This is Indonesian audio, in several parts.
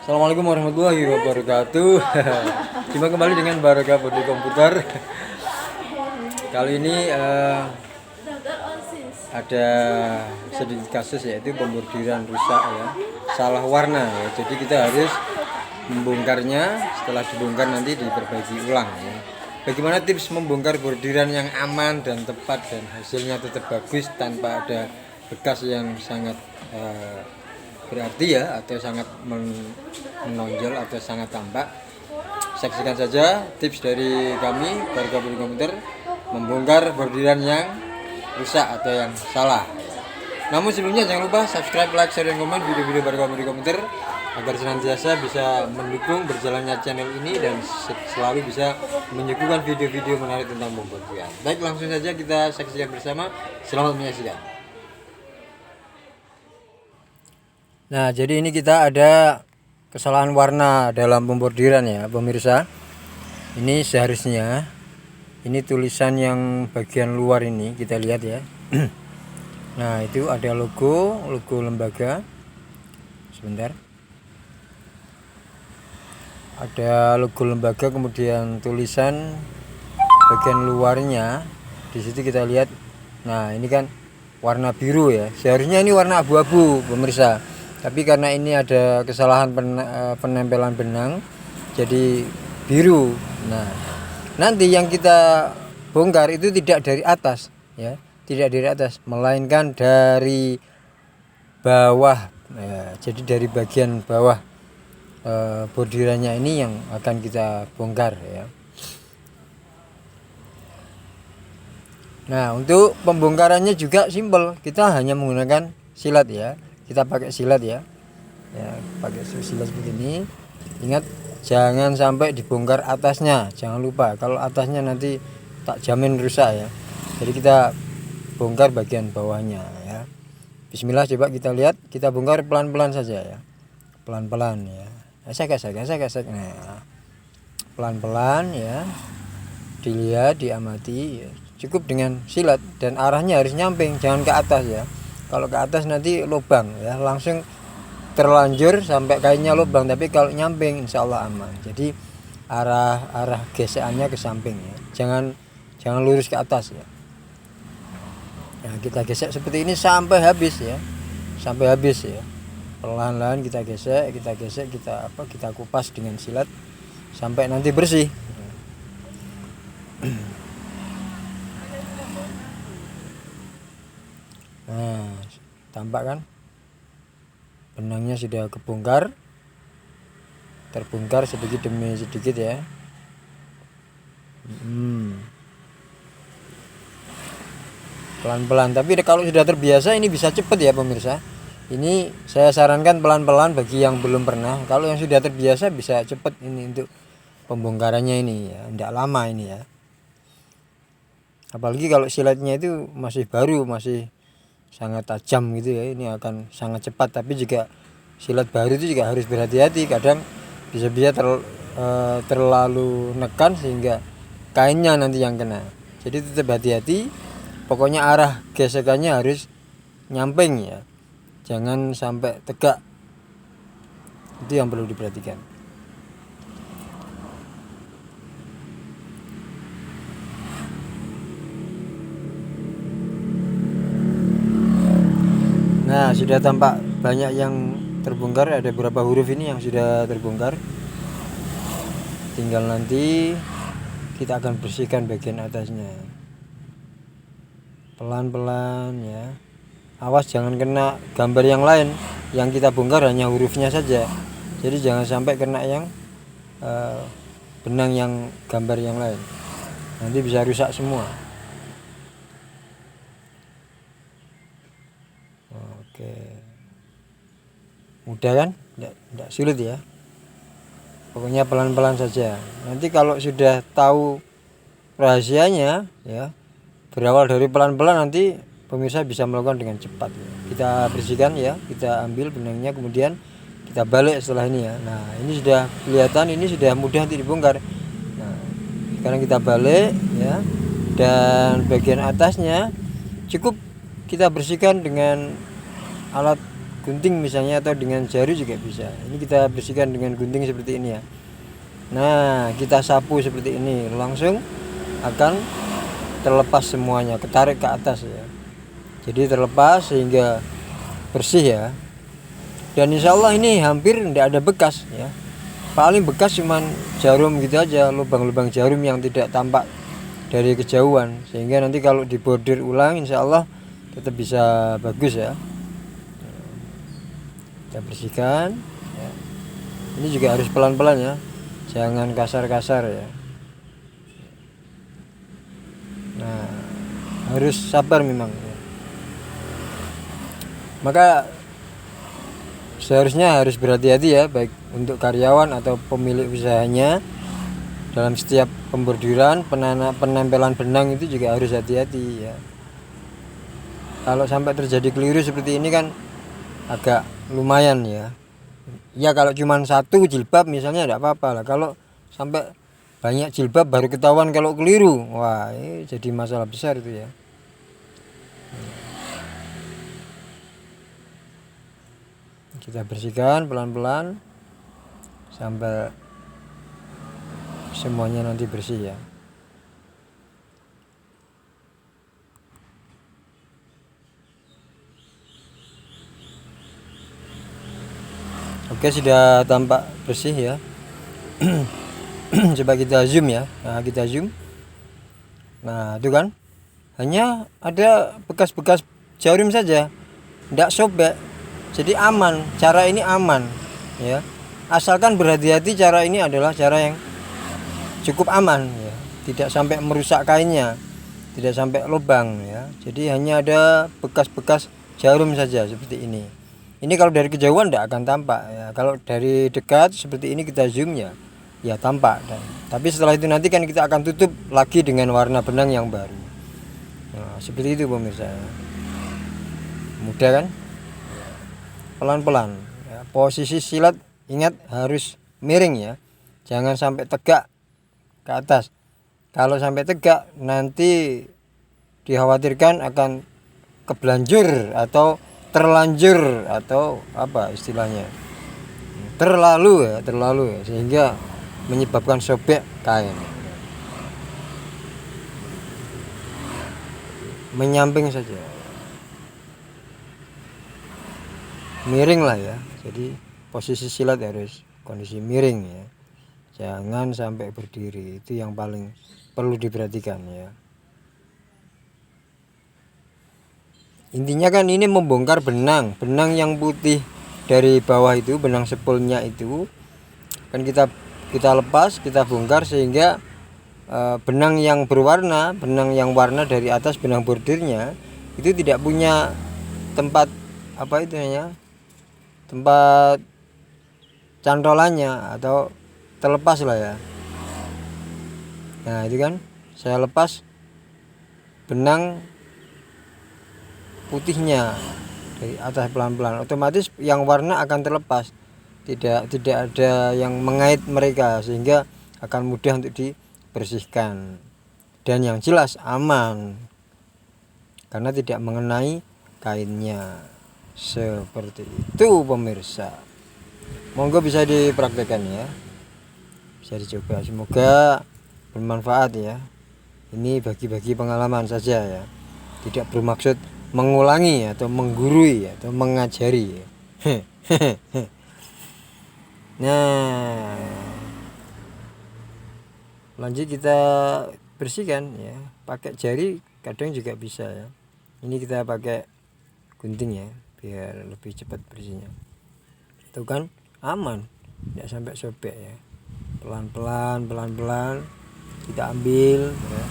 Assalamualaikum warahmatullahi wabarakatuh. Jumpa kembali dengan Barokah Bodi Komputer. Kali ini ada sedikit kasus, yaitu pembordiran rusak ya, salah warna ya. Jadi kita harus membongkarnya. Setelah dibongkar nanti diperbaiki ulang ya. Bagaimana tips membongkar bordiran yang aman dan tepat dan hasilnya tetap bagus tanpa ada bekas yang sangat berarti ya, atau sangat menonjol atau sangat tampak. Saksikan saja tips dari kami Barokah Bodi Komputer membongkar bordiran yang rusak atau yang salah. Namun sebelumnya jangan lupa subscribe, like, share, dan komen video-video Barokah Bodi Komputer agar senantiasa bisa mendukung berjalannya channel ini dan selalu bisa menyuguhkan video-video menarik tentang pembordiran. Baik, langsung saja kita saksikan bersama. Selamat menyaksikan. Nah, jadi ini kita ada kesalahan warna dalam pembordiran ya pemirsa. Ini seharusnya ini tulisan yang bagian luar ini kita lihat ya. Nah, itu ada logo lembaga. Sebentar. Ada logo lembaga, kemudian tulisan bagian luarnya. Di situ kita lihat. Nah, ini kan warna biru ya. Seharusnya ini warna abu-abu pemirsa. Tapi karena ini ada kesalahan penempelan benang jadi biru. Nah, nanti yang kita bongkar itu tidak dari atas ya, tidak dari atas, melainkan dari bawah ya. Jadi dari bagian bawah bordirannya ini yang akan kita bongkar ya. Nah, untuk pembongkarannya juga simpel, kita hanya menggunakan silat ya. Kita pakai silat ya, pakai silat seperti ini. Ingat, jangan sampai dibongkar atasnya, jangan lupa. Kalau atasnya nanti tak jamin rusak ya. Jadi kita bongkar bagian bawahnya ya. Bismillah, coba kita lihat, kita bongkar pelan-pelan saja ya, pelan-pelan ya. Gesek. Nah, pelan-pelan ya, dilihat, diamati ya. Cukup dengan silat dan arahnya harus nyamping, jangan ke atas ya. Kalau ke atas nanti lubang ya, langsung terlanjur sampai kainnya lubang. Tapi kalau nyamping insya Allah aman. Jadi arah gesekannya ke samping ya, jangan lurus ke atas ya. Nah, kita gesek seperti ini sampai habis ya, sampai habis ya. Perlahan-lahan kita gesek, kita kupas dengan silat sampai nanti bersih. Nah, tampak kan benangnya sudah terbongkar sedikit demi sedikit ya. Pelan-pelan, tapi kalau sudah terbiasa ini bisa cepat ya pemirsa. Ini saya sarankan pelan-pelan bagi yang belum pernah. Kalau yang sudah terbiasa bisa cepat ini untuk pembongkarannya ini ya, tidak lama ini ya. Apalagi kalau silatnya itu masih baru, masih sangat tajam gitu ya, ini akan sangat cepat. Tapi juga silat baru itu juga harus berhati-hati, kadang bisa terlalu nekan sehingga kainnya nanti yang kena. Jadi tetap hati-hati, pokoknya arah gesekannya harus nyamping ya, jangan sampai tegak. Itu yang perlu diperhatikan. Nah, sudah tampak banyak yang terbongkar, ada beberapa huruf ini yang sudah terbongkar. Tinggal nanti kita akan bersihkan bagian atasnya. Pelan-pelan ya. Awas jangan kena gambar yang lain. Yang kita bongkar hanya hurufnya saja. Jadi jangan sampai kena yang benang yang gambar yang lain. Nanti bisa rusak semua. Oke, mudah kan? Tidak sulit ya. Pokoknya pelan-pelan saja. Nanti kalau sudah tahu rahasianya ya, berawal dari pelan-pelan, nanti pemirsa bisa melakukan dengan cepat. Kita bersihkan ya, kita ambil benangnya, kemudian kita balik setelah ini ya. Nah, ini sudah kelihatan, ini sudah mudah untuk dibongkar. Nah, sekarang kita balik ya, dan bagian atasnya cukup kita bersihkan dengan alat gunting misalnya, atau dengan jari juga bisa. Ini kita bersihkan dengan gunting seperti ini ya. Nah, kita sapu seperti ini, langsung akan terlepas semuanya, ketarik ke atas ya. Jadi terlepas sehingga bersih ya. Dan insya Allah ini hampir tidak ada bekas ya. Paling bekas cuman jarum gitu aja, lubang-lubang jarum yang tidak tampak dari kejauhan, sehingga nanti kalau dibordir ulang insya Allah tetap bisa bagus ya. Kita bersihkan ya. Ini juga harus pelan-pelan ya, jangan kasar-kasar ya. Nah, harus sabar memang ya. Maka seharusnya harus berhati-hati ya, baik untuk karyawan atau pemilik usahanya, dalam setiap pembordiran, penempelan benang itu juga harus hati-hati ya. Kalau sampai terjadi keliru seperti ini kan agak lumayan ya. Ya kalau cuma satu jilbab misalnya tidak apa-apa lah. Kalau sampai banyak jilbab baru ketahuan kalau keliru, wah ini jadi masalah besar itu ya. Kita bersihkan pelan-pelan sampai semuanya nanti bersih ya. Oke, sudah tampak bersih ya. Coba kita zoom ya. Nah, kita zoom. Nah, itu kan hanya ada bekas-bekas jarum saja, tidak sobek. Jadi aman, cara ini aman ya. Asalkan berhati-hati, cara ini adalah cara yang cukup aman ya. Tidak sampai merusak kainnya, tidak sampai lubang ya. Jadi hanya ada bekas-bekas jarum saja seperti ini. Ini kalau dari kejauhan tidak akan tampak ya. Kalau dari dekat seperti ini kita zoom ya, ya tampak. Tapi setelah itu nanti kan kita akan tutup lagi dengan warna benang yang baru. Nah, seperti itu pemirsa. Mudah kan? Pelan-pelan ya. Posisi silat ingat harus miring ya, jangan sampai tegak ke atas. Kalau sampai tegak nanti dikhawatirkan akan kebelanjur atau terlanjur atau apa istilahnya, terlalu ya, sehingga menyebabkan sobek kain. Menyamping saja, miring lah ya. Jadi posisi silat harus kondisi miring ya, jangan sampai berdiri. Itu yang paling perlu diperhatikan ya. Intinya kan ini membongkar benang yang putih dari bawah itu, benang sepulnya itu kan kita lepas, kita bongkar sehingga benang yang berwarna, benang yang warna dari atas benang bordirnya itu tidak punya tempat apa itu namanya, tempat cantolannya atau terlepas lah ya. Nah itu kan saya lepas benang putihnya dari atas pelan-pelan, otomatis yang warna akan terlepas, tidak ada yang mengait mereka, sehingga akan mudah untuk dibersihkan dan yang jelas aman karena tidak mengenai kainnya. Seperti itu pemirsa, monggo bisa dipraktekkan ya, bisa dicoba, semoga bermanfaat ya. Ini bagi-bagi pengalaman saja ya, tidak bermaksud mengulangi atau menggurui atau mengajari. Nah, lanjut kita bersihkan ya, pakai jari kadang juga bisa ya. Ini kita pakai gunting ya, biar lebih cepat bersihnya. Itu kan aman, tidak sampai sobek ya. Pelan-pelan kita ambil ya.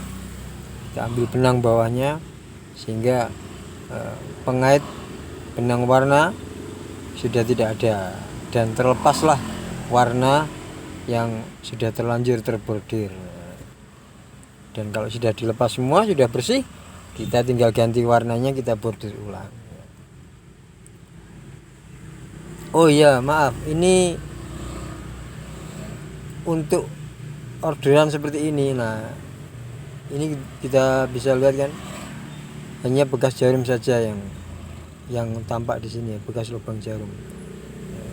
Kita ambil benang bawahnya sehingga pengait benang warna sudah tidak ada dan terlepaslah warna yang sudah terlanjur terbordir. Dan kalau sudah dilepas semua, sudah bersih, kita tinggal ganti warnanya, kita bordir ulang. Oh iya, maaf, ini untuk orderan seperti ini. Nah, ini kita bisa lihat kan, hanya bekas jarum saja yang yang tampak di sini, bekas lubang jarum.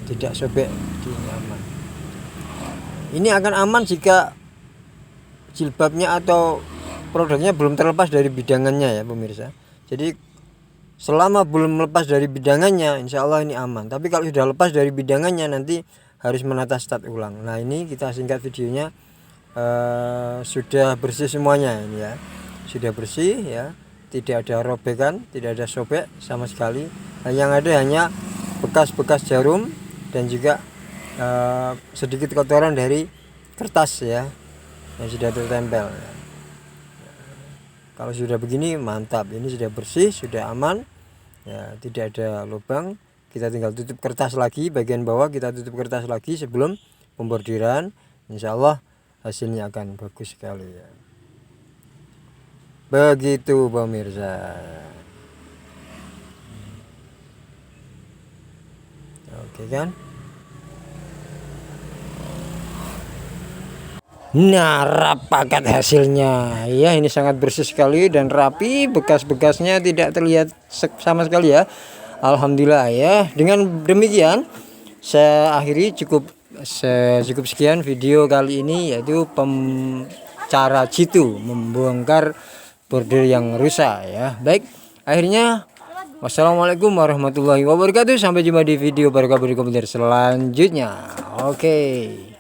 Tidak sobek, ini aman. Ini akan aman jika jilbabnya atau produknya belum terlepas dari bidangannya ya pemirsa. Jadi selama belum lepas dari bidangannya, insya Allah ini aman. Tapi kalau sudah lepas dari bidangannya, nanti harus menata start ulang. Nah ini kita singkat videonya. Sudah bersih semuanya ini ya, sudah bersih ya, tidak ada robekan, tidak ada sobek sama sekali. Nah, yang ada hanya bekas-bekas jarum dan juga sedikit kotoran dari kertas ya yang sudah tertempel. Kalau sudah begini mantap, ini sudah bersih, sudah aman ya, tidak ada lubang. Kita tinggal tutup kertas lagi, bagian bawah kita tutup kertas lagi sebelum pembordiran. Insya Allah hasilnya akan bagus sekali ya. Begitu pemirsa. Oke kan? Nah, rapakat hasilnya ya, ini sangat bersih sekali dan rapi, bekas-bekasnya tidak terlihat sama sekali ya. Alhamdulillah ya. Dengan demikian saya akhiri cukup sekian video kali ini, yaitu cara jitu membongkar bordir yang rusak ya. Baik, akhirnya wassalamualaikum warahmatullahi wabarakatuh. Sampai jumpa di video berikutnya selanjutnya. Oke.